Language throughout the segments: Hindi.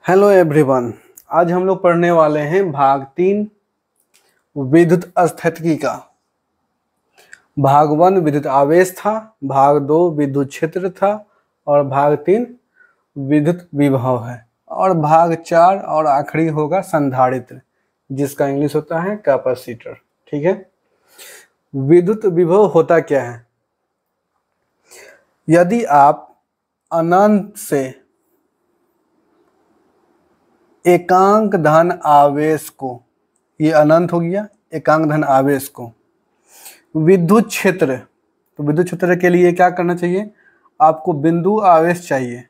Hello everyone. आज हम लोग पढ़ने वाले हैं भाग 3 विद्युत स्थैतिकी का। भाग 1 विद्युत आवेश था, भाग 2 विद्युत क्षेत्र था और भाग 3 विद्युत विभव है और भाग 4 और आखिरी होगा संधारित्र, जिसका इंग्लिश होता है कैपेसिटर। ठीक है। विद्युत विभव होता क्या है? यदि आप अनंत से एकांक धन आवेश को, ये अनंत हो गया, एकांक धन आवेश को विद्युत क्षेत्र, तो विद्युत क्षेत्र के लिए क्या करना चाहिए? आपको बिंदु आवेश चाहिए।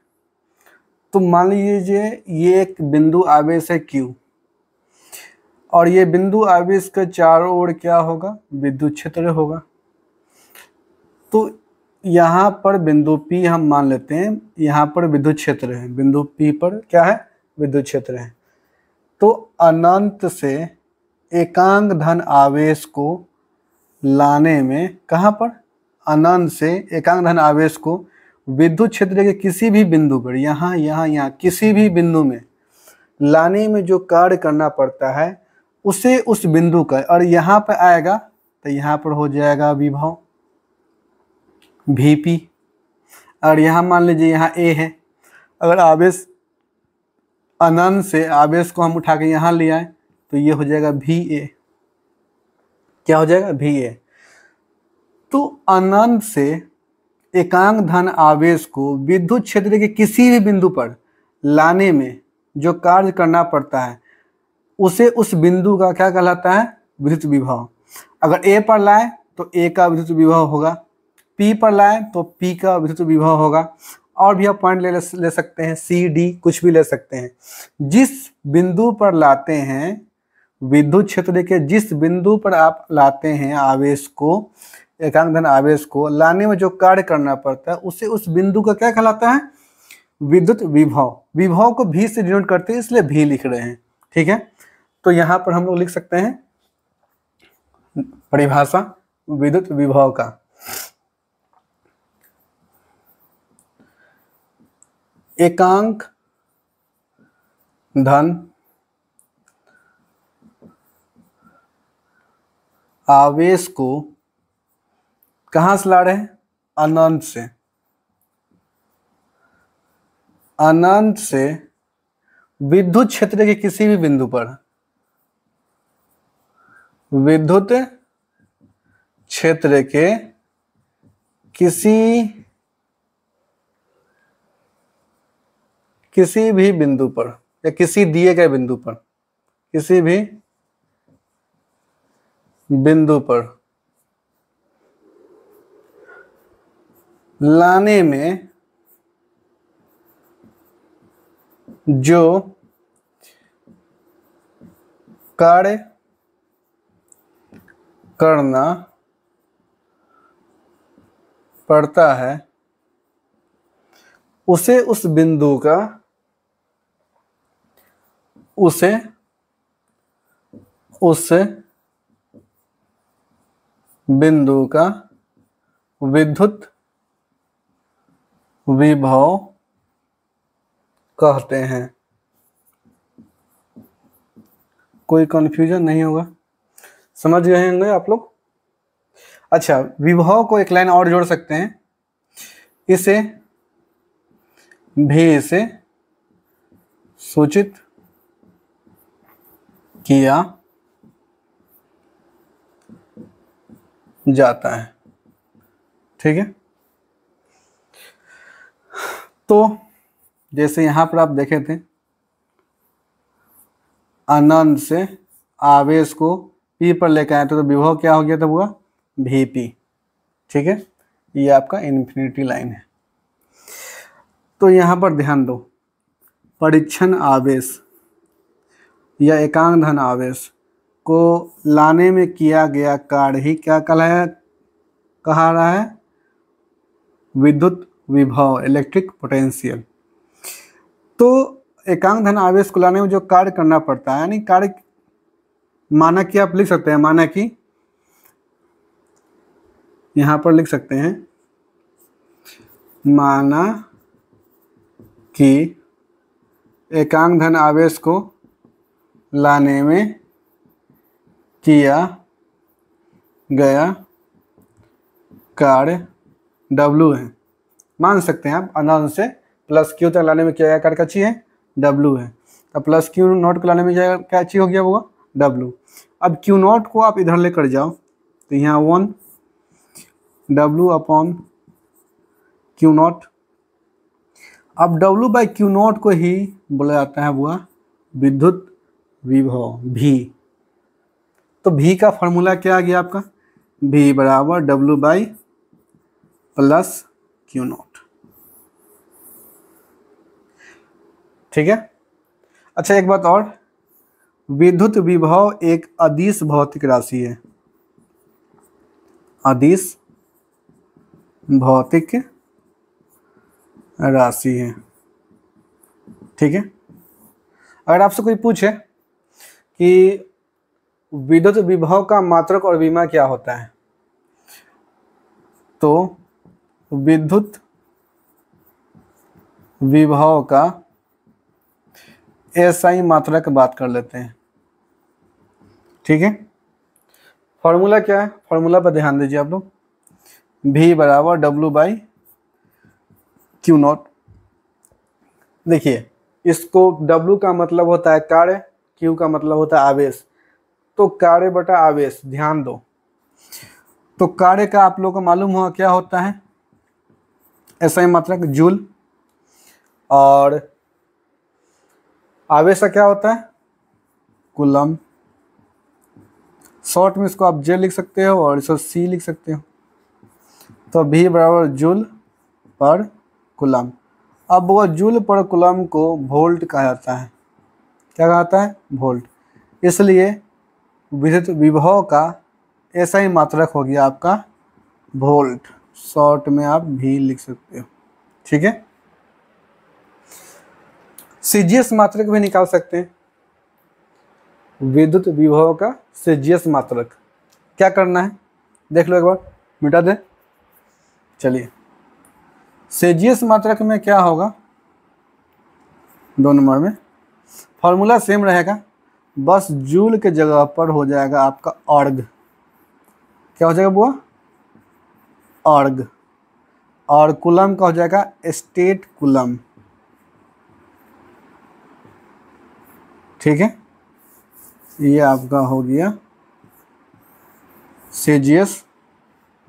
तो मान लीजिए ये एक बिंदु आवेश है Q और ये बिंदु आवेश के चारों ओर क्या होगा? विद्युत क्षेत्र होगा। तो यहाँ पर बिंदु P हम मान लेते हैं, यहाँ पर विद्युत क्षेत्र है, बिंदु P पर क्या है? विद्युत क्षेत्र है। तो अनंत से एकांक धन आवेश को लाने में, कहाँ पर? अनंत से एकांक धन आवेश को विद्युत क्षेत्र के किसी भी बिंदु पर, यहाँ किसी भी बिंदु में लाने में जो कार्य करना पड़ता है उसे उस बिंदु का, और यहाँ पर आएगा तो यहाँ पर हो जाएगा विभव Vp। और यहाँ मान लीजिए यहाँ A है, अगर आवेश अनंत से आवेश को हम उठा के यहाँ ले आए तो ये हो जाएगा Va। क्या हो जाएगा? Va। तो अनंत से एकांक धन आवेश को विद्युत क्षेत्र के किसी भी बिंदु पर लाने में जो कार्य करना पड़ता है उसे उस बिंदु का क्या कहलाता है? विद्युत विभव। अगर A पर लाए तो A का विद्युत विभव होगा, P पर लाए तो P का विद्युत विभव होगा, और भी आप पॉइंट ले सकते हैं, C D कुछ भी ले सकते हैं। जिस बिंदु पर लाते हैं, विद्युत क्षेत्र के जिस बिंदु पर आप लाते हैं आवेश को, एकांक धन आवेश को लाने में जो कार्य करना पड़ता है उसे उस बिंदु का क्या कहलाता है? विद्युत विभव। विभव को V से डिनोट करते हैं, इसलिए V लिख रहे हैं। ठीक है। तो यहाँ पर हम लोग लिख सकते हैं परिभाषा विद्युत विभव का। एकांक धन आवेश को कहाँ से ला रहे हैं? अनंत से। अनंत से विद्युत क्षेत्र के किसी भी बिंदु पर, विद्युत क्षेत्र के किसी भी बिंदु पर या किसी दिए गए बिंदु पर, किसी भी बिंदु पर लाने में जो कार्य करना पड़ता है उसे उस बिंदु का, उस बिंदु का विद्युत विभव कहते हैं। कोई कंफ्यूजन नहीं होगा, समझ गए होंगे आप लोग। अच्छा, विभव को एक लाइन और जोड़ सकते हैं, इसे भी से सूचित किया जाता है। ठीक है। तो जैसे यहां पर आप देखे थे, अनंत से आवेश को P पर लेकर आए तो विभव क्या हो गया? तब हुआ Vp। ठीक है। ये आपका इन्फिनिटी लाइन है। तो यहां पर ध्यान दो, परीक्षण आवेश या एकांक धन आवेश को लाने में किया गया कार्य ही क्या कहा रहा है? विद्युत विभव, इलेक्ट्रिक पोटेंशियल। तो एकांक धन आवेश को लाने में जो कार्य करना पड़ता है, यानी कार्य, माना कि आप लिख सकते हैं, माना कि यहां पर लिख सकते हैं, माना कि एकांक धन आवेश को लाने में किया गया कार्य W है। मान सकते हैं आप अनंत से प्लस क्यू तक लाने में किया गया कार्य का ची है W है। तो प्लस क्यू नॉट को लाने में क्या ची हो गया होगा W। अब क्यू नॉट को आप इधर लेकर जाओ तो यहाँ 1 W अपॉन क्यू नॉट। अब W बाई क्यू नॉट को ही बोला जाता है वह विद्युत विभव V। तो V का फॉर्मूला क्या आ गया आपका, V बराबर W by plus Q not. ठीक है। अच्छा एक बात और, विद्युत विभव एक अदिश भौतिक राशि है। अदिश भौतिक राशि है। ठीक है। अगर आपसे कोई पूछे कि विद्युत विभव का मात्रक और विमा क्या होता है, तो विद्युत विभव का एसआई मात्रक बात कर लेते हैं। ठीक है। फॉर्मूला क्या है, फॉर्मूला पर ध्यान दीजिए आप लोग। V बराबर W बाई क्यू नॉट। देखिए इसको W का मतलब होता है कार्य, Q का मतलब होता है आवेश। तो कार्य बटा आवेश, ध्यान दो। तो कार्य का आप लोगों को मालूम होगा क्या होता है, एसआई मात्रक जूल, और आवेश का क्या होता है कूलम। शॉर्ट में इसको आप J लिख सकते हो और इसको C लिख सकते हो। तो V बराबर जूल पर कूलम। अब वह जूल पर कूलम को वोल्ट कहा जाता है। क्या कहा जाता है, वोल्ट। इसलिए विद्युत विभव का एसआई मात्रक हो गया आपका वोल्ट। शॉर्ट में आप V लिख सकते हो। ठीक है। सीजीएस मात्रक भी निकाल सकते हैं। विद्युत विभव का सीजीएस मात्रक क्या करना है देख लो एक बार, मिटा दे। चलिए सीजीएस मात्रक में क्या होगा, 2 नंबर में फॉर्मूला सेम रहेगा, बस जूल के जगह पर हो जाएगा आपका अर्ग। क्या हो जाएगा बुआ, अर्ग। और कूलम का हो जाएगा स्टेट कूलम। ठीक है। ये आपका हो गया सीजीएस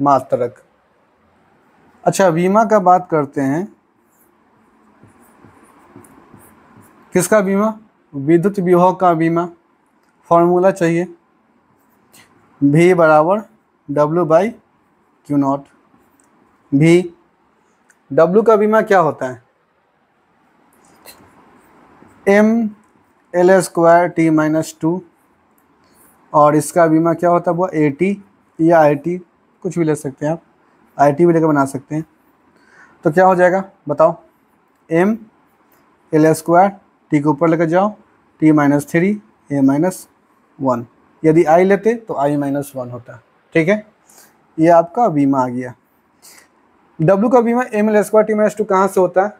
मात्रक। अच्छा बीमा का बात करते हैं। किसका बीमा, विद्युत विभव का बीमा। फॉर्मूला चाहिए V बराबर W by Q not. V W का बीमा क्या होता है, mL² T-2, और इसका बीमा क्या होता है वो AT या IT, कुछ भी ले सकते हैं आप, IT भी लेकर बना सकते हैं। तो क्या हो जाएगा बताओ, mL² T को ऊपर लेकर जाओ, T-3 A-1। यदि I लेते तो I-1 होता। ठीक है। ये आपका बीमा आ गया। W का बीमा mL² T-2 कहाँ से होता है,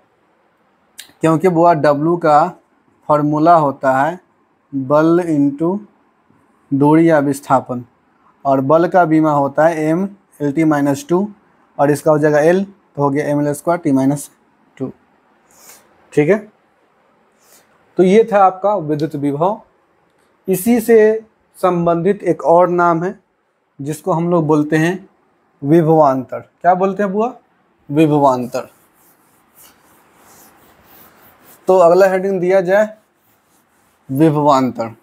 क्योंकि वो W का फॉर्मूला होता है बल इंटू दूरी या विस्थापन, और बल का बीमा होता है mLT-2, और इसका हो जाएगा L, तो हो गया mL² T-2। ठीक है। तो ये था आपका विद्युत विभव। इसी से संबंधित एक और नाम है जिसको हम लोग बोलते हैं विभवांतर। क्या बोलते हैं बुआ, विभवांतर। तो अगला हेडिंग दिया जाए विभवांतर।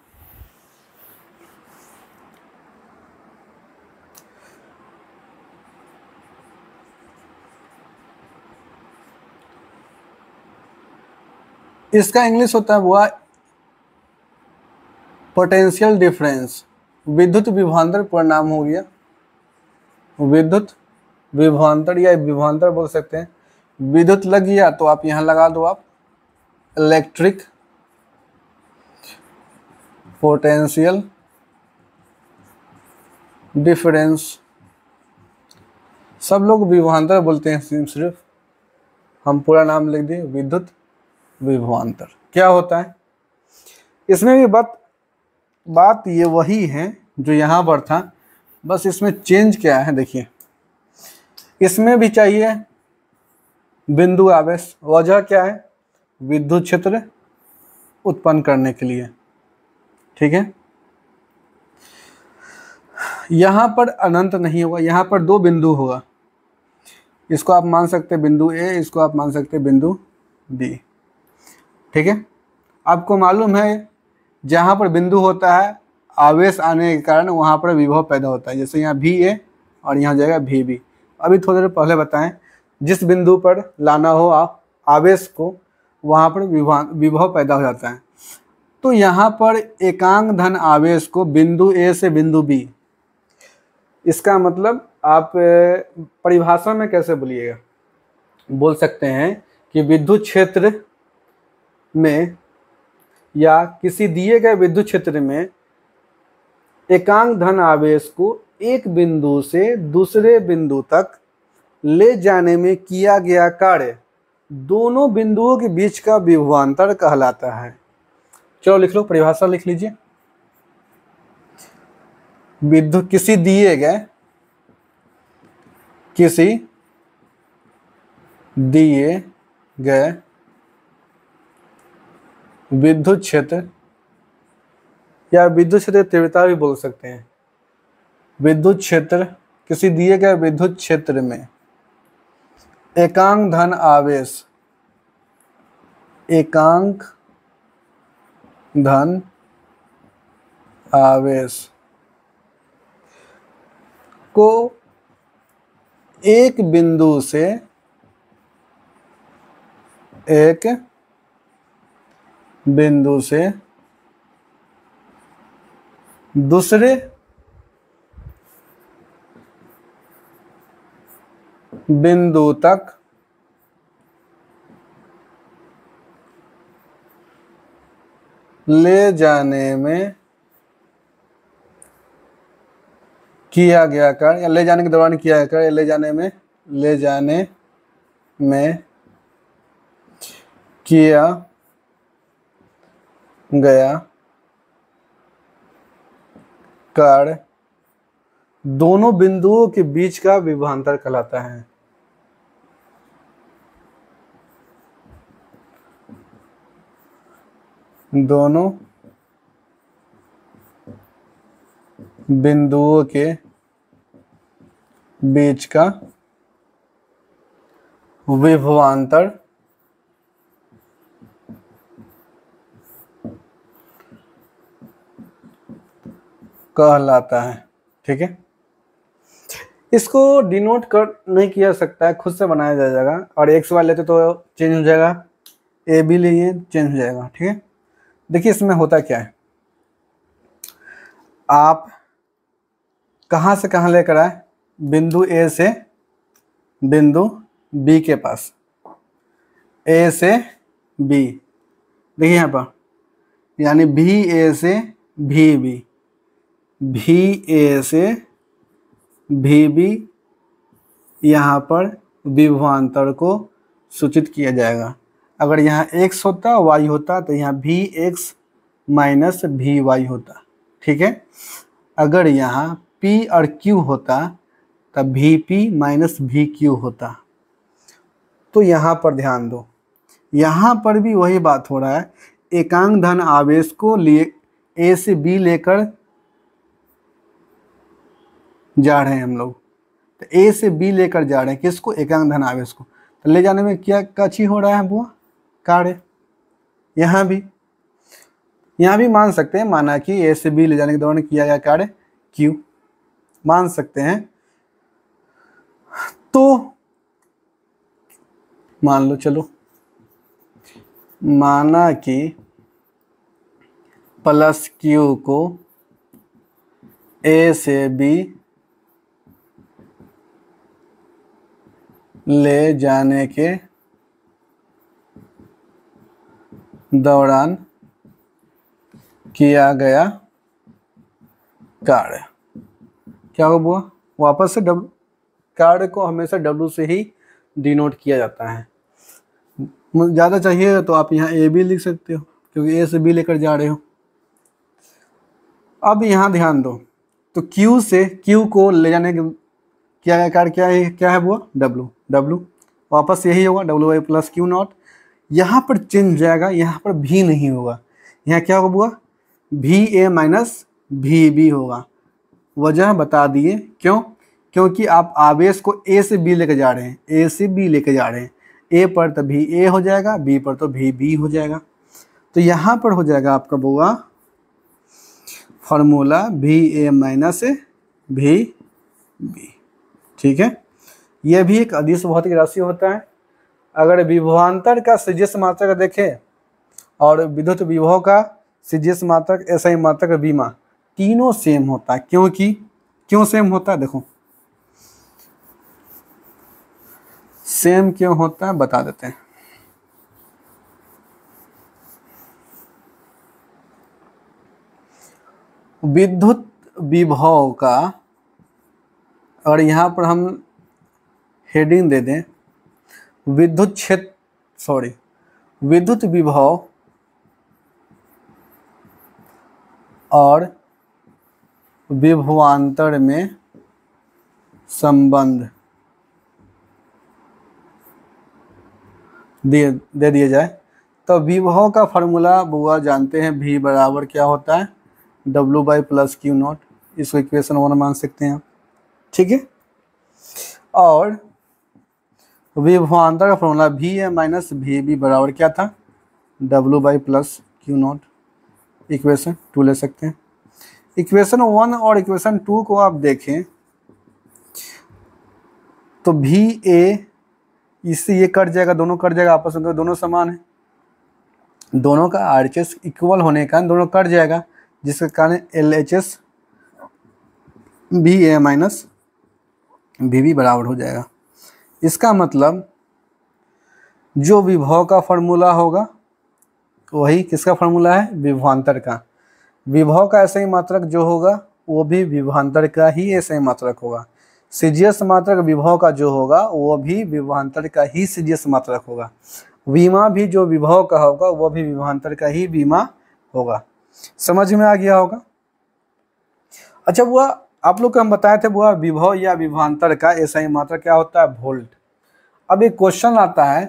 इसका इंग्लिश होता है बुआ पोटेंशियल डिफरेंस। विद्युत विभवांतर परिणाम हो गया, विद्युत विभवांतर या विभवांतर बोल सकते हैं। विद्युत लग गया तो आप यहाँ लगा दो आप इलेक्ट्रिक पोटेंशियल डिफरेंस। सब लोग विभवांतर बोलते हैं सिर्फ, हम पूरा नाम लिख दिए विद्युत विभवांतर। क्या होता है इसमें भी बात ये वही है जो यहाँ पर था, बस इसमें चेंज क्या है देखिए। इसमें भी चाहिए बिंदु आवेश, वजह क्या है, विद्युत क्षेत्र उत्पन्न करने के लिए, ठीक है। यहाँ पर अनंत नहीं होगा, यहाँ पर दो बिंदु होगा, इसको आप मान सकते हैं बिंदु ए, इसको आप मान सकते हैं बिंदु बी, ठीक है। आपको मालूम है जहाँ पर बिंदु होता है आवेश आने के कारण वहाँ पर विभव पैदा होता है, जैसे यहाँ भी ए और यहाँ जाएगा भी बी। अभी थोड़ी देर पहले बताएं, जिस बिंदु पर लाना हो आवेश को वहाँ पर विभव पैदा हो जाता है। तो यहाँ पर एकांक धन आवेश को बिंदु ए से बिंदु बी, इसका मतलब आप परिभाषा में कैसे बोलिएगा, बोल सकते हैं कि विद्युत क्षेत्र में या किसी दिए गए विद्युत क्षेत्र में एकांक धन आवेश को एक बिंदु से दूसरे बिंदु तक ले जाने में किया गया कार्य दोनों बिंदुओं के बीच का विभवांतर कहलाता है। चलो लिख लो, परिभाषा लिख लीजिए। विद्युत किसी दिए गए विद्युत क्षेत्र या विद्युत क्षेत्र तीव्रता भी बोल सकते हैं, विद्युत क्षेत्र किसी दिए गए विद्युत क्षेत्र में एकांक धन आवेश को एक बिंदु से दूसरे बिंदु तक ले जाने में किया गया कार्य या ले जाने के दौरान किया गया कार्य, ले जाने में किया गया कार्य दोनों बिंदुओं के बीच का विभवांतर कहलाता है। दोनों बिंदुओं के बीच का विभवांतर कहलाता है, ठीक है। इसको डिनोट कर नहीं किया सकता है, खुद से बनाया जाएगा, और एक्स वाई लेते तो चेंज हो जाएगा, ए बी लिए चेंज हो जाएगा, ठीक है। देखिए इसमें होता क्या है, आप कहाँ से कहाँ लेकर आए, बिंदु ए से बिंदु बी के पास, ए से बी, देखिए यहाँ पर यानी भी ए से भी बी, भी ए से भी बी, यहाँ पर विभवांतर को सूचित किया जाएगा। अगर यहाँ x होता y होता तो यहाँ भी एक्स माइनस भी वाई होता, ठीक है। अगर यहाँ p और q होता तब भी p माइनस भी q होता। तो यहाँ पर ध्यान दो, यहाँ पर भी वही बात हो रहा है, एकांक धन आवेश को लिए a से b लेकर जा रहे हैं हम लोग, तो ए से बी लेकर जा रहे हैं किसको, एकांक धन आवेश को, तो ले जाने में क्या काची हो रहा है बुआ, कार्य। यहाँ भी मान सकते हैं, माना कि ए से बी ले जाने के दौरान किया गया कार्य क्यू, मान सकते हैं। तो मान लो, चलो माना कि प्लस क्यू को ए से बी ले जाने के दौरान किया गया कार्य, क्या हो बुआ, वापस से कार्य को हमेशा W से ही डिनोट किया जाता है, ज़्यादा चाहिए तो आप यहाँ ए भी लिख सकते हो, क्योंकि ए से बी लेकर जा रहे हो। अब यहाँ ध्यान दो, तो Q से Q को ले जाने के क्या कार्य क्या है वो W, W वापस यही होगा WI प्लस Q नॉट। यहाँ पर चेंज जाएगा, यहाँ पर भी नहीं होगा, यहाँ क्या होगा VA माइनस VB होगा। वजह बता दिए, क्यों? क्योंकि आप आवेश को A से B लेके जा रहे हैं, A से B लेके जा रहे हैं। A पर तो VA हो जाएगा, B पर तो VB हो जाएगा। तो यहाँ पर हो जाएगा आपका बुआ फॉर्मूला VA माइनस VB। ठीक है, यह भी एक अदिश भौतिक राशि होता है। अगर विभवांतर का सीजीएस मात्रक देखें और विद्युत विभव का सीजीएस मात्रक, एसआई मात्रक, बीमा तीनों सेम होता है। क्यों सेम होता है? देखो सेम क्यों होता है बता देते हैं। विद्युत विभव का, और यहाँ पर हम हेडिंग दे दें विद्युत विभव और विभवांतर में संबंध दे दिया जाए तो विभव का फॉर्मूला बुआ जानते हैं, V बराबर क्या होता है W by plus Q not. इसको इक्वेशन 1 मान सकते हैं आप। ठीक है, और विभवांतर का फॉर्मूला VA माइनस VB बराबर क्या था W by plus Q not. Equation 2 ले सकते हैं। इक्वेशन 1 और इक्वेशन 2 को आप देखें तो VA इससे ये कट जाएगा, दोनों कट जाएगा आपस में, तो दोनों समान है। दोनों का RHS इक्वल होने का दोनों कट जाएगा, जिसके कारण LHS VA माइनस VB बराबर हो जाएगा। इसका मतलब जो विभव का फॉर्मूला होगा वही किसका फॉर्मूला है? विभवांतर का। विभव का ऐसा ही मात्रक जो होगा वो भी विभवांतर का ही ऐसा ही मात्रक होगा। सीजीएस मात्रक विभव का जो होगा वो भी विभवांतर का ही सीजीएस मात्रक होगा। बीमा भी जो विभव का होगा वो भी विभवांतर का ही बीमा होगा। समझ में आ गया होगा? अच्छा बुआ, आप लोग को हम बताए थे बुआ विभव या विभवांतर का ऐसा ही मात्रक क्या होता है? वोल्ट। अब एक क्वेश्चन आता है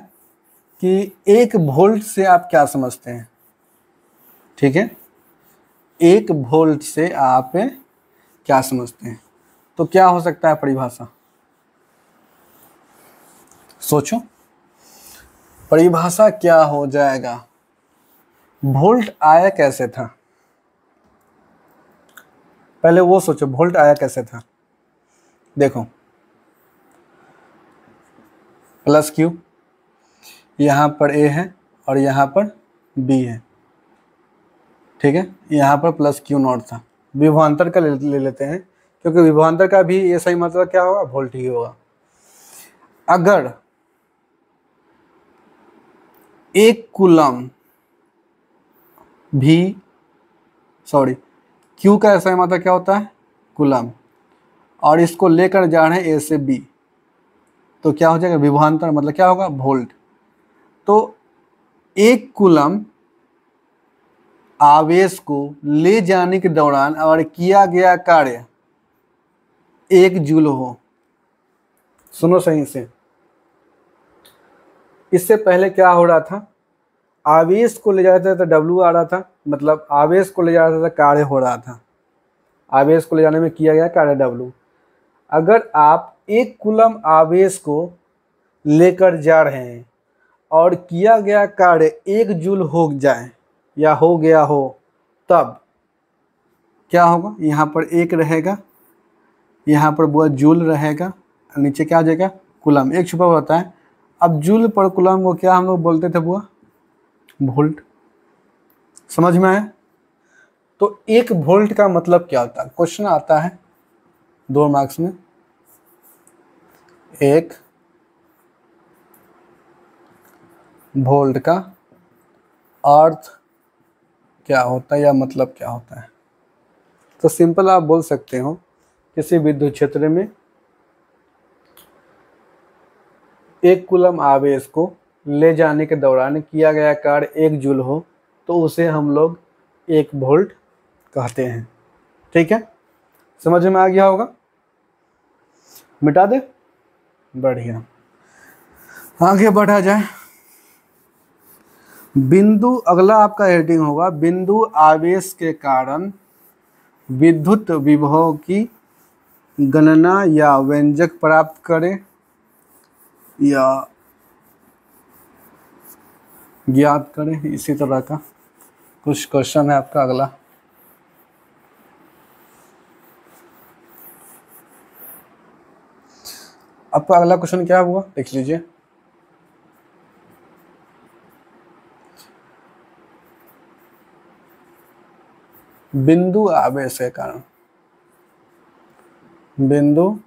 कि 1 वोल्ट से आप क्या समझते हैं? ठीक है, 1 वोल्ट से आप क्या समझते हैं? तो क्या हो सकता है परिभाषा? सोचो परिभाषा क्या हो जाएगा? वोल्ट आया कैसे था? पहले वो सोचो, वोल्ट आया कैसे था? देखो प्लस Q, यहाँ पर A है और यहाँ पर B है। ठीक है, यहाँ पर प्लस Q नॉट था। विभवांतर का ले लेते हैं, क्योंकि विभवांतर का भी ये सही मतलब क्या होगा? वोल्ट ही होगा। अगर 1 कूलम Q का ऐसा मतलब क्या होता है? कूलम, और इसको लेकर जा रहे हैं A से B, तो क्या हो जाएगा? विभवांतर मतलब क्या होगा? वोल्ट। तो 1 कूलम आवेश को ले जाने के दौरान अगर किया गया कार्य 1 जूल हो, सुनो सही से, इससे पहले क्या हो रहा था? आवेश को ले जाता था तो W आ रहा था, मतलब आवेश को ले जा रहा था कार्य हो रहा था। आवेश को ले जाने में किया गया कार्य W। अगर आप 1 कूलम आवेश को लेकर जा रहे हैं और किया गया कार्य 1 जूल हो जाए या हो गया हो, तब क्या होगा? यहाँ पर 1 रहेगा, यहाँ पर वो जूल रहेगा, नीचे क्या आ जाएगा? कूलम। 1 छुपा हुआ होता है। अब जूल पर कूलम को क्या हम लोग बोलते थे बुआ? वोल्ट। समझ में आया? तो 1 वोल्ट का मतलब क्या होता है? क्वेश्चन आता है 2 मार्क्स में। 1 वोल्ट का अर्थ क्या होता है या मतलब क्या होता है? तो सिंपल आप बोल सकते हो, किसी विद्युत क्षेत्र में 1 कूलम आवेश को ले जाने के दौरान किया गया कार्य 1 जूल हो तो उसे हम लोग 1 वोल्ट कहते हैं। ठीक है, समझ में आ गया होगा? मिटा दे, बढ़िया। आगे बढ़ा जाए। बिंदु, अगला आपका हेडिंग होगा बिंदु आवेश के कारण विद्युत विभव की गणना या व्यंजक प्राप्त करें या ज्ञात करें। इसी तरह का कुछ क्वेश्चन है आपका अगला। आपका अगला क्वेश्चन क्या हुआ देख लीजिए। बिंदु आवेश के कारण, बिंदु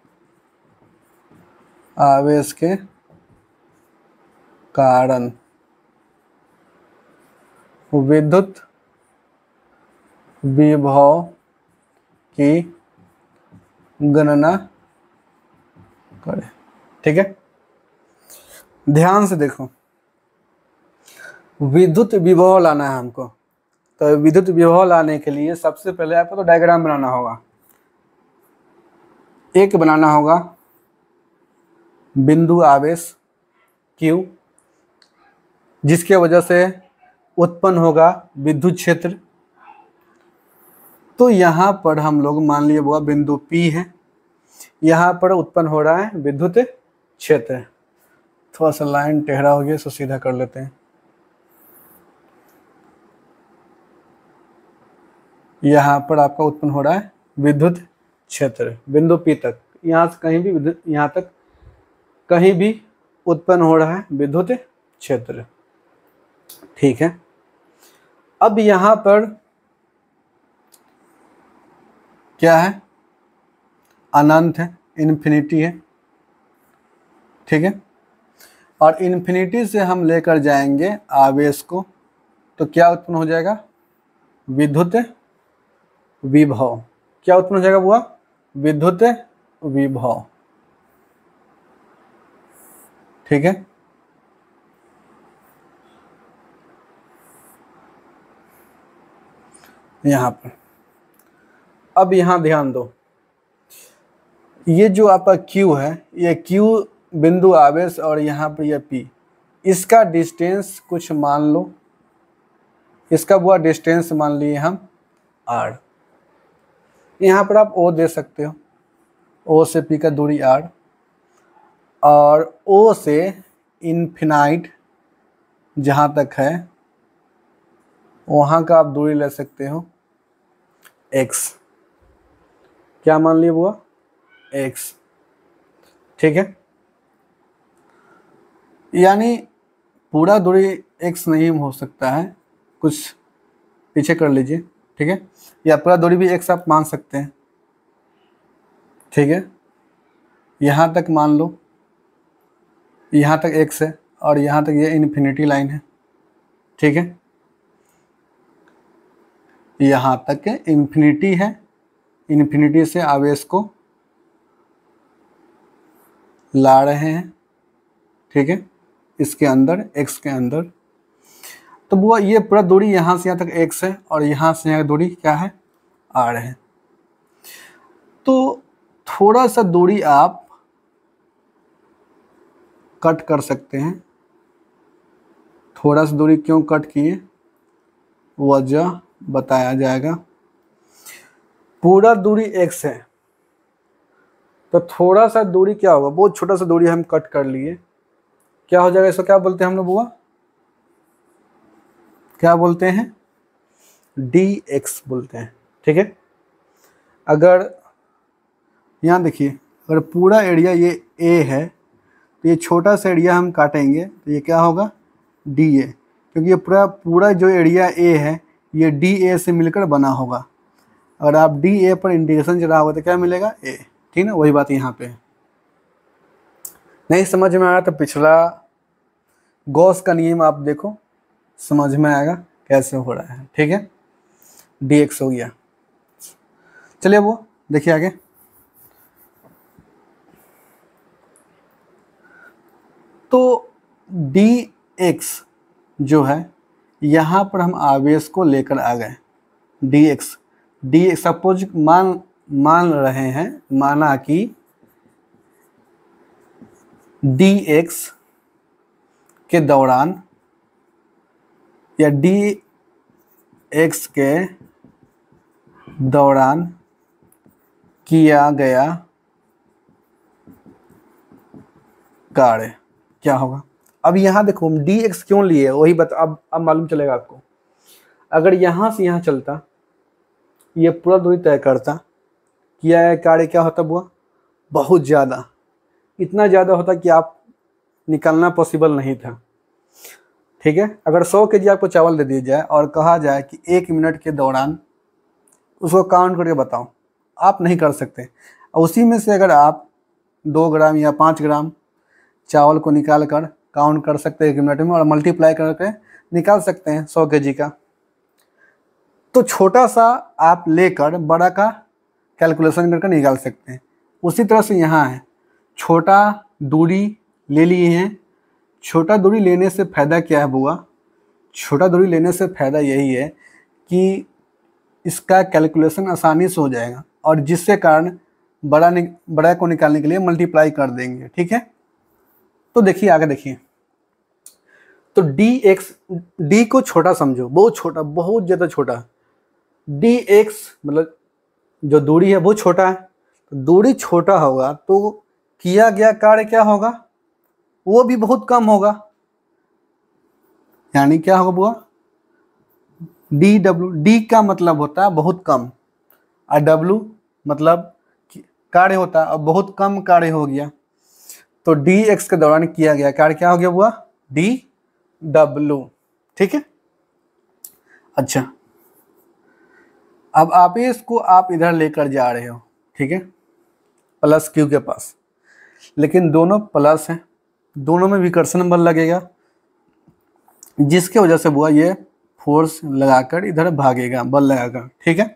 आवेश के कारण विद्युत विभव की गणना करें। ठीक है, ध्यान से देखो, विद्युत विभव लाना है हमको। तो विद्युत विभव लाने के लिए सबसे पहले आपको तो डायग्राम बनाना होगा। एक बनाना होगा बिंदु आवेश Q, जिसके वजह से उत्पन्न होगा विद्युत क्षेत्र। तो यहाँ पर हम लोग मान लिए वो बिंदु P है, यहाँ पर उत्पन्न हो रहा है विद्युत क्षेत्र। थोड़ा सा लाइन टेढ़ा हो गया, इसको सीधा कर लेते हैं। यहाँ पर आपका उत्पन्न हो रहा है विद्युत क्षेत्र बिंदु P तक, यहाँ से कहीं भी विद्युत, यहाँ तक कहीं भी उत्पन्न हो रहा है विद्युत क्षेत्र। ठीक है, अब यहाँ पर क्या है, अनंत है, इन्फिनिटी है। ठीक है, और इन्फिनिटी से हम लेकर जाएंगे आवेश को तो क्या उत्पन्न हो जाएगा, विद्युत विभव। क्या उत्पन्न हो जाएगा वो, विद्युत विभव। ठीक है, यहाँ पर अब यहाँ ध्यान दो, ये जो आपका Q है, ये Q बिंदु आवेश और यहाँ पर ये P, इसका डिस्टेंस कुछ मान लो, इसका वो डिस्टेंस मान लिए हम R। यहाँ पर आप O दे सकते हो, O से P का दूरी R, और O से इन्फिनाइट जहाँ तक है वहाँ का आप दूरी ले सकते हो X। क्या मान लिए वो, X। ठीक है, यानी पूरा दूरी X नहीं हो सकता है, कुछ पीछे कर लीजिए। ठीक है, या पूरा दूरी भी X आप मान सकते हैं। ठीक है, यहाँ तक मान लो, यहाँ तक X है और यहाँ तक ये इन्फिनिटी लाइन है। ठीक है, यहाँ तक इन्फिनिटी है, इन्फिनिटी से आवेश को ला रहे हैं। ठीक है, इसके अंदर, X के अंदर। तो वो ये पूरा दूरी यहाँ से यहाँ तक X है और यहाँ से यहाँ दूरी क्या है, R है। तो थोड़ा सा दूरी आप कट कर सकते हैं। थोड़ा सा दूरी क्यों कट किए, वजह बताया जाएगा। पूरा दूरी X है तो थोड़ा सा दूरी क्या होगा, बहुत छोटा सा दूरी हम कट कर लिए, क्या हो जाएगा, इसको क्या बोलते हैं हम लोग बुआ, क्या बोलते हैं, dx बोलते हैं। ठीक है, अगर यहाँ देखिए, अगर पूरा एरिया ये A है तो ये छोटा सा एरिया हम काटेंगे तो ये क्या होगा, dA, क्योंकि ये पूरा जो एरिया A है ये dA से मिलकर बना होगा। अगर आप dA पर इंटीग्रेशन चला होगा तो क्या मिलेगा, A। ठीक ना, वही बात यहाँ पे है। नहीं समझ में आया तो पिछला गॉस का नियम आप देखो, समझ में आएगा कैसे हो रहा है। ठीक है, dx हो गया। चलिए वो देखिए आगे। तो एक्स जो है यहाँ पर हम आवेश को लेकर आ गए, डी एक्स सपोज मान रहे हैं, माना कि डी एक्स के दौरान या डी एक्स के दौरान किया गया कार्य क्या होगा। अब यहाँ देखो हम डी एक्स क्यों लिए वही अब मालूम चलेगा आपको। अगर यहाँ से यहाँ चलता, ये पूरा दूरी तय करता, किया गया कार्य क्या होता बुआ, बहुत ज़्यादा, इतना ज़्यादा होता कि आप निकालना पॉसिबल नहीं था। ठीक है, अगर 100 kg आपको चावल दे दिया जाए और कहा जाए कि 1 मिनट के दौरान उसको काउंट करके बताओ, आप नहीं कर सकते। उसी में से अगर आप 2 ग्राम या 5 ग्राम चावल को निकाल कर काउंट कर सकते हैं 1 मिनट में और मल्टीप्लाई करके निकाल सकते हैं 100 kg का। तो छोटा सा आप लेकर बड़ा का कैलकुलेशन करके निकाल सकते हैं। उसी तरह से यहाँ है, छोटा दूरी ले लिए हैं। छोटा दूरी लेने से फ़ायदा क्या है बुआ, छोटा दूरी लेने से फ़ायदा यही है कि इसका कैलकुलेशन आसानी से हो जाएगा और जिससे कारण बड़ा को निकालने के लिए मल्टीप्लाई कर देंगे। ठीक है, तो देखिए आगे देखिए, तो डी को छोटा समझो, बहुत छोटा, बहुत ज़्यादा छोटा। डी एक्स मतलब जो दूरी है वो छोटा है, तो दूरी छोटा होगा तो किया गया कार्य क्या होगा, वो भी बहुत कम होगा। यानी क्या होगा बुआ, डी डब्ल्यू, डी का मतलब होता है बहुत कम और डब्ल्यू मतलब कार्य होता है और बहुत कम कार्य हो गया। तो डी एक्स के दौरान किया गया कार्य क्या हो गया बुआ, डी डब्ल्यू। ठीक है, अच्छा अब आप इसको आप इधर लेकर जा रहे हो, ठीक है, प्लस क्यू के पास, लेकिन दोनों प्लस हैं, दोनों में विकर्षण बल लगेगा जिसके वजह से बुआ ये फोर्स लगाकर इधर भागेगा, बल लगाकर। ठीक है,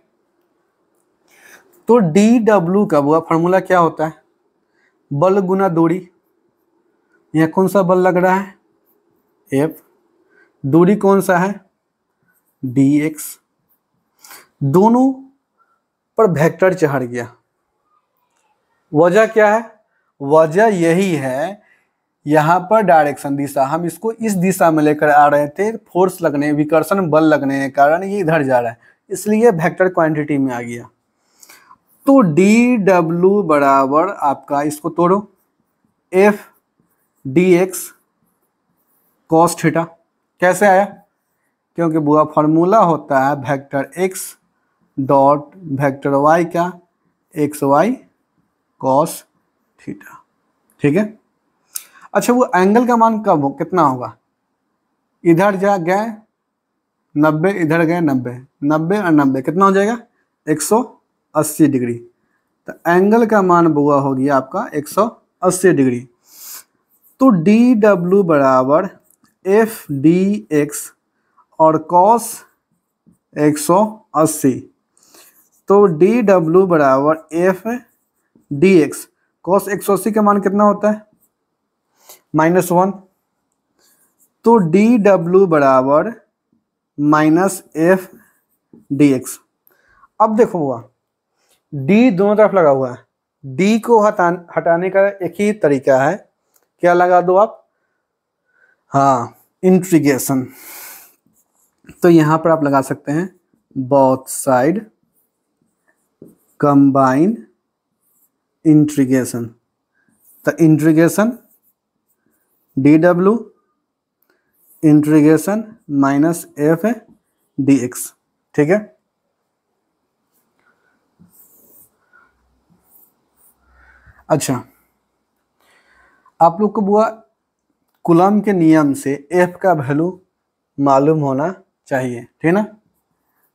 तो डी डब्ल्यू का बुआ फॉर्मूला क्या होता है, बल गुना दूरी। यहाँ कौन सा बल लग रहा है, एफ, दूरी कौन सा है, डी एक्स, दोनों पर वेक्टर चढ़ गया। वजह क्या है, वजह यही है, यहाँ पर डायरेक्शन दिशा हम इसको इस दिशा में लेकर आ रहे थे, फोर्स लगने, विकर्षण बल लगने के कारण ये इधर जा रहा है, इसलिए वेक्टर क्वांटिटी में आ गया। तो डी डब्ल्यू बराबर आपका, इसको तोड़ो, F D X cos theta. कैसे आया, क्योंकि बुआ फार्मूला होता है vector X dot vector Y का एक्स वाई कॉस थीटा। ठीक है, अच्छा वो एंगल का मान कब कितना होगा, इधर जा गए 90, इधर गए 90, 90 और 90 कितना हो जाएगा 180 डिग्री। तो एंगल का मान बुआ हो गया आपका 180 डिग्री। तो डी डब्ल्यू बराबर एफ डी एक्स और कॉस 180, तो डी डब्ल्यू बराबर एफ डी एक्स, कॉस 180 का मान कितना होता है -1, तो डी डब्ल्यू बराबर माइनस एफ डी एक्स। अब देखो हुआ डी दोनों तरफ लगा हुआ है, डी को हटाने का एक ही तरीका है, क्या लगा दो आप, हाँ इंटीग्रेशन। तो यहाँ पर आप लगा सकते हैं बोथ साइड कंबाइन इंटीग्रेशन, तो integration D W integration minus F D X. ठीक है, अच्छा आप लोग को बुआ कूलम के नियम से एफ का वैल्यू मालूम होना चाहिए, ठीक ना,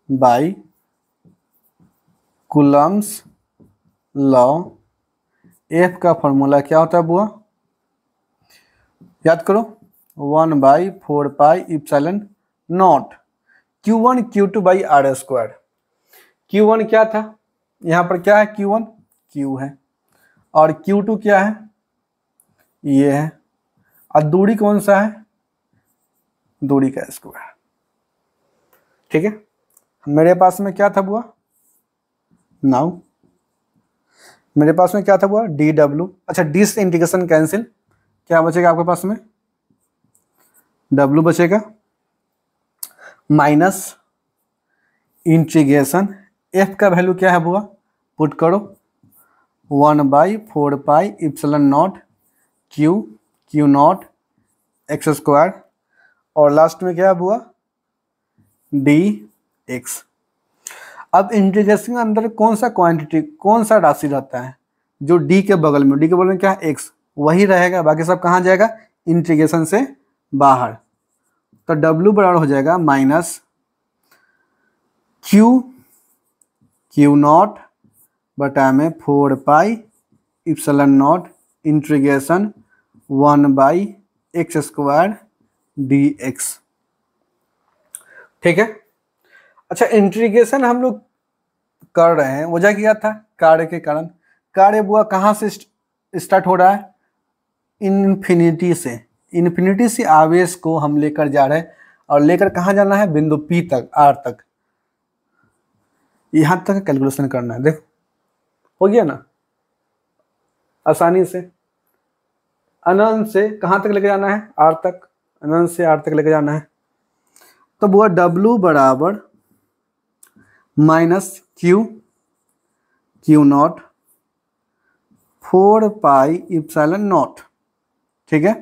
बाय कूलम्स लॉ एफ का फॉर्मूला क्या होता है बुआ, याद करो 1/4 pi epsilon naught Q1 Q2 by R square. Q1 क्या था, यहाँ पर क्या है Q1 Q है और Q2 क्या है ये है, और दूरी कौन सा है दूरी का स्क्वायर। ठीक है, मेरे पास में क्या था बुआ, नाउ मेरे पास में क्या था बुआ, डी डब्ल्यू। अच्छा, डी से इंटीग्रेशन कैंसिल, क्या बचेगा आपके पास में, डब्ल्यू बचेगा माइनस इंटीग्रेशन एफ का वैल्यू क्या है बुआ, पुट करो 1/4 pi epsilon naught Q naught X square, और लास्ट में क्या है बुआ, डी एक्स। अब इंटीग्रेशन के अंदर कौन सा क्वांटिटी, कौन सा राशि रहता है, जो डी के बगल में, डी के बगल में क्या है, एक्स, वही रहेगा, बाकी सब कहाँ जाएगा, इंटीग्रेशन से बाहर। तो डब्ल्यू बराबर हो जाएगा माइनस क्यू नॉट बटा में 4 pi epsilon naught integration 1/x square D X. ठीक है। अच्छा, इंटीग्रेशन हम लोग कर रहे हैं, वजह क्या था, कार्य के कारण। कार्य बुआ कहाँ से स्टार्ट हो रहा है, इन्फिनिटी से। इन्फिनिटी से आवेश को हम लेकर जा रहे हैं, और लेकर कहाँ जाना है, बिंदु P तक, R तक, यहाँ तक कैलकुलेशन करना है। देखो हो गया ना आसानी से। अनंत से कहाँ तक लेके जाना है, R तक, अनंत से R तक लेके जाना है। तो बुआ W बराबर minus Q not 4 pi epsilon not. ठीक है,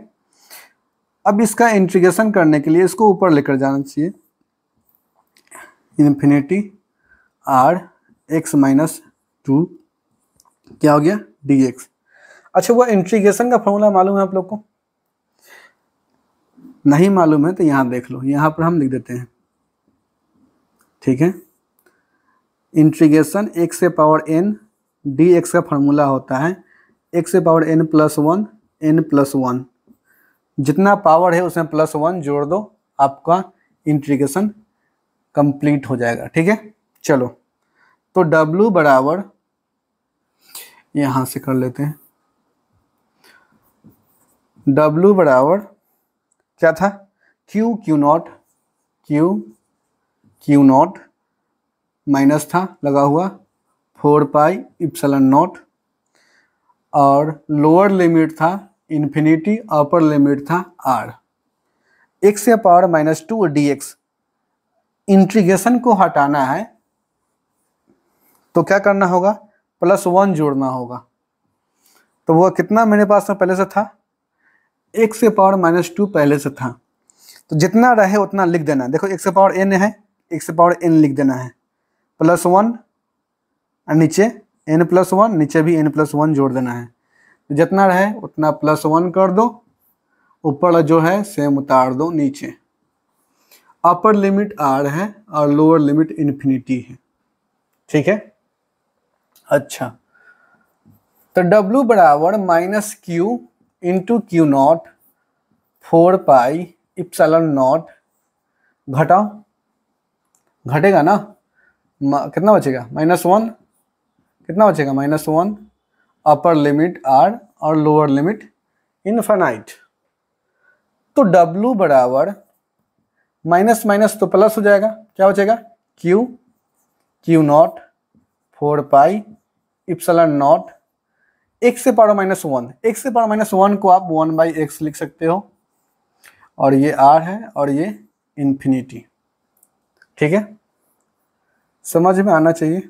अब इसका इंटीग्रेशन करने के लिए इसको ऊपर लेकर जाना चाहिए, इन्फिनिटी R x माइनस 2 क्या हो गया, dx। अच्छा, वो इंटीग्रेशन का फॉर्मूला मालूम है आप लोग को, नहीं मालूम है तो यहाँ देख लो, यहाँ पर हम लिख देते हैं। ठीक है, इंटीग्रेशन x से पावर n dx का फॉर्मूला होता है x से power n plus 1 n plus 1, जितना पावर है उसमें प्लस 1 जोड़ दो, आपका इंटीग्रेशन कंप्लीट हो जाएगा। ठीक है, चलो तो W बराबर यहाँ से कर लेते हैं, W बराबर क्या था, क्यू नॉट माइनस था लगा हुआ 4 पाई इप्सिलॉन नॉट, और लोअर लिमिट था इन्फिनिटी, अपर लिमिट था R, x से पावर माइनस 2 dx। इंटीग्रेशन को हटाना है तो क्या करना होगा, प्लस 1 जोड़ना होगा। तो वो कितना मेरे पास में पहले से था, x से पावर माइनस 2 पहले से था, तो जितना रहे उतना लिख देना है। देखो x से पावर n है, x से पावर n लिख देना है, प्लस 1 और नीचे n प्लस 1, नीचे भी n प्लस 1 जोड़ देना है। तो जितना रहे उतना प्लस 1 कर दो, ऊपर जो है सेम उतार दो नीचे। अपर लिमिट R है और लोअर लिमिट इन्फिनिटी है। ठीक है, अच्छा तो W बराबर minus Q into Q not 4 pi epsilon not, घटाओ, घटेगा ना, कितना बचेगा, -1, कितना बचेगा, -1, अपर लिमिट R और लोअर लिमिट इनफाइनाइट। तो W बराबर माइनस माइनस तो प्लस हो जाएगा, क्या बचेगा, Q not 4 pi epsilon not, x से पावर -1, x से पावर -1 को आप 1/x लिख सकते हो, और ये R है और ये इन्फिनिटी। ठीक है, समझ में आना चाहिए।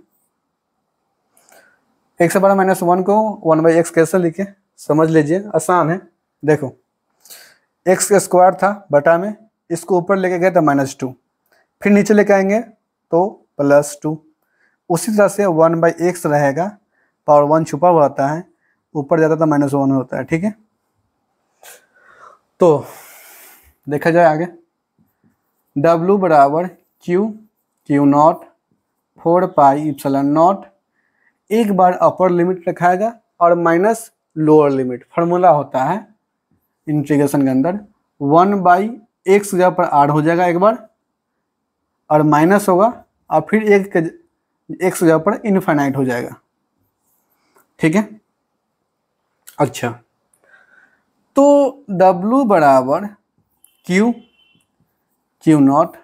x से पावर -1 को 1/x कैसे लिखे, समझ लीजिए, आसान है। देखो x का स्क्वायर था बटा में, इसको ऊपर लेके गए तो -2, फिर नीचे लेके आएंगे तो +2, उसी तरह से 1/x रहेगा, पावर 1 छुपा हुआ रहता है, ऊपर जाता तो -1 होता है। ठीक है, तो देखा जाए आगे, W बराबर Q not 4 pi epsilon not, एक बार अपर लिमिट रखाएगा और माइनस लोअर लिमिट, फार्मूला होता है इंटीग्रेशन के अंदर 1/x जगह पर R हो जाएगा एक बार, और माइनस होगा, और फिर x जगह पर इनफाइनाइट हो जाएगा। ठीक है, अच्छा तो W बराबर क्यू नॉट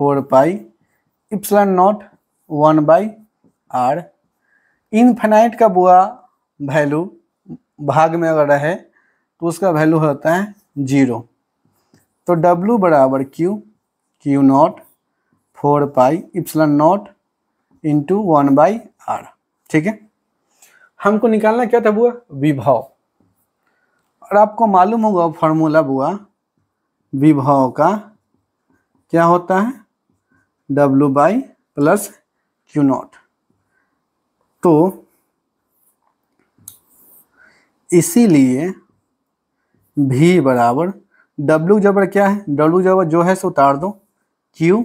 4πε0 1/r। इनफाइनाइट का बुआ वैल्यू भाग में अगर रहे तो उसका वैल्यू होता है 0। तो W बराबर क्यू नॉट 4πε0 इंटू 1/r। ठीक है, हमको निकालना क्या था बुआ? विभव। और आपको मालूम होगा फॉर्मूला बुआ विभव का क्या होता है? W plus Q not. तो इसीलिए V बराबर W जबर क्या है? W जबर जो है सो उतार दो, क्यू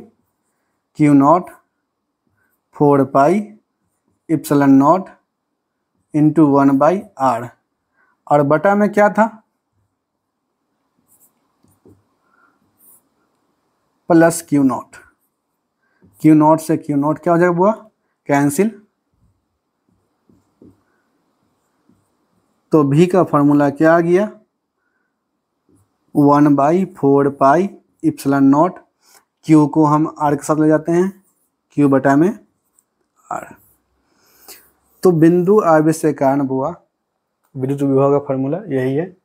नॉट 4πε0 इंटू 1/r। और बटा में क्या था? प्लस क्यू नॉट से क्यू नॉट क्या हो जाएगा बुआ? कैंसिल। तो V का फॉर्मूला क्या आ गया? 1/4πε0। Q को हम R के साथ ले जाते हैं, Q बटा में R। तो बिंदु आवेश के कारण बुआ विद्युत विभव का फॉर्मूला यही है।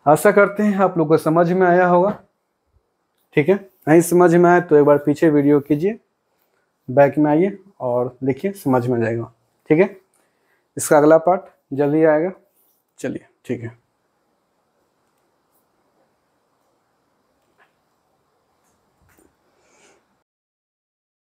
आशा करते हैं आप लोग को समझ में आया होगा। ठीक है, नहीं समझ में आया तो एक बार पीछे वीडियो कीजिए, बैक में आइए और देखिए, समझ में जाएगा। ठीक है, इसका अगला पार्ट जल्दी आएगा। चलिए, ठीक है।